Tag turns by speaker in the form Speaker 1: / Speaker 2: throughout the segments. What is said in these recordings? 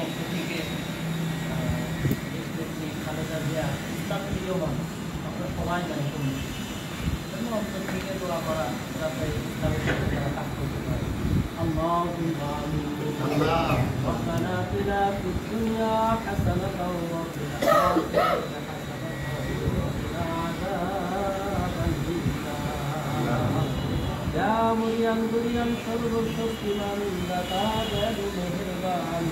Speaker 1: পক্ষ থেকে খালেদা জিয়া ইসলাম প্রিয় মানুষ, আমরা সবাই জানি তুমি অন্তর থেকে দোয়া করা যাতে ইসলামের সাথে তারা কাজ করতে পারে। اللهم آمين. ربنا آتنا في الدنيا حسنة وفي الآخرة حسنة وقنا عذاب النار. يا مريم مريم سرور شكرا لتا جل مهربان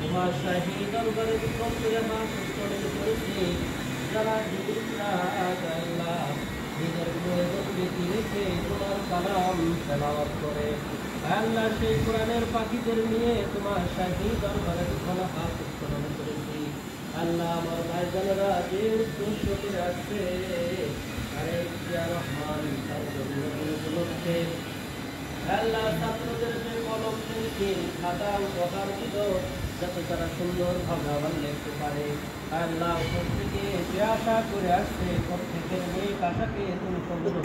Speaker 1: তোমার শাহী দরবারে বিকল্পে মাস করে করেছি যারা আল্লাহ নিজের ব্যক্তি রেখে তোমার কালাম তেলাওয়াত করে আল্লাহ সেই কোরআনের পাখিদের নিয়ে তোমার শাহী দরবারে বিকল্প হাত উত্তোলন করেছি। আল্লাহ আমার ভাইজানেরা যে উদ্দেশ্য করে আসছে আরে ইয়া রহমান তার উপলক্ষে আল্লাহ ছাত্রদের যে কলম পেন্সিল খাতা উপহার দিল যাতে তারা সুন্দরভাবে আবার লিখতে পারে। আল্লাহ প্রত্যেকে যে আশা করে আসছে প্রত্যেকের নেক আশাকে তুমি কবুল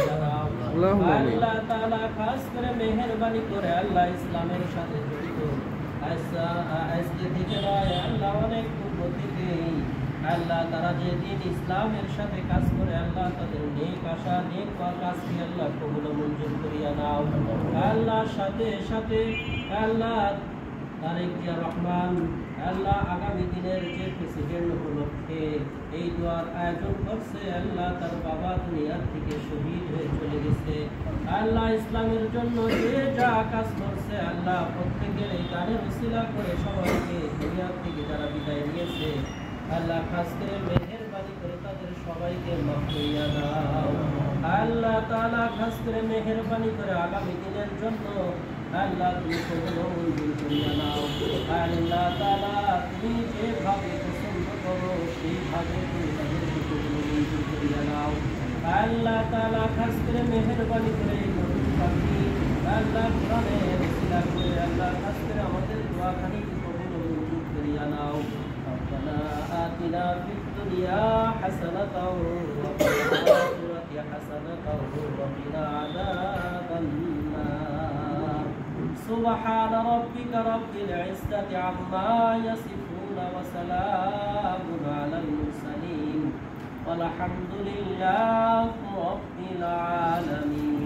Speaker 1: জানাও। আল্লাহ তাআলা খাস করে মেহেরবানি করে আল্লাহ ইসলামের সাথে জড়িত আজকে থেকে নয় আল্লাহ অনেক পূর্ব থেকেই আল্লাহ তারা যে দিন ইসলামের সাথে কাজ করে আল্লাহ তাদের নেক আশা নেক কাজকে আল্লাহ কবুল মঞ্জুর করিয়া নাও। আল্লাহ সাথে সাথে আল্লাহ তারেক জিয়া রহমান আল্লাহ আগামী দিনের যে প্রেসিডেন্ট উপলক্ষে এই দোয়ার আয়োজন করছে আল্লাহ তার বাবা দুনিয়ার থেকে শহীদ হয়ে চলে গেছে। আল্লাহ ইসলামের জন্য যে যা কাজ করছে আল্লাহ প্রত্যেকের এই গানের ওসিলা করে সবাইকে দুনিয়ার থেকে যারা বিদায় নিয়েছে আল্লাহ খাস করে মেহেরবানি করে তাদের সবাইকে মাফ করিয়া দাও। আল্লাহ তাআলা খাস করে মেহেরবানি করে আগামী দিনের জন্য আল্লাহ তুমি কবুল মঞ্জুর করিয়া নাও। আল্লাহ তাআলা তুমি যেভাবে পছন্দ করো সেইভাবে তুমি তাদেরকে কবুল মঞ্জুর করিয়া নাও। আল্লাহ তাআলা খাস করে মেহেরবানি করে নতুন পাখি আল্লাহ কোরআনের ওসিলা করে আল্লাহ খাস করে আমাদের দোয়াখানিকে কবুল মঞ্জুর করিয়া নাও। ربنا آتنا في الدنيا حسنة وفي الآخرة حسنة وقنا عذاب النار. سبحان ربك رب العزة عما يصفون وسلام على المرسلين والحمد لله رب العالمين.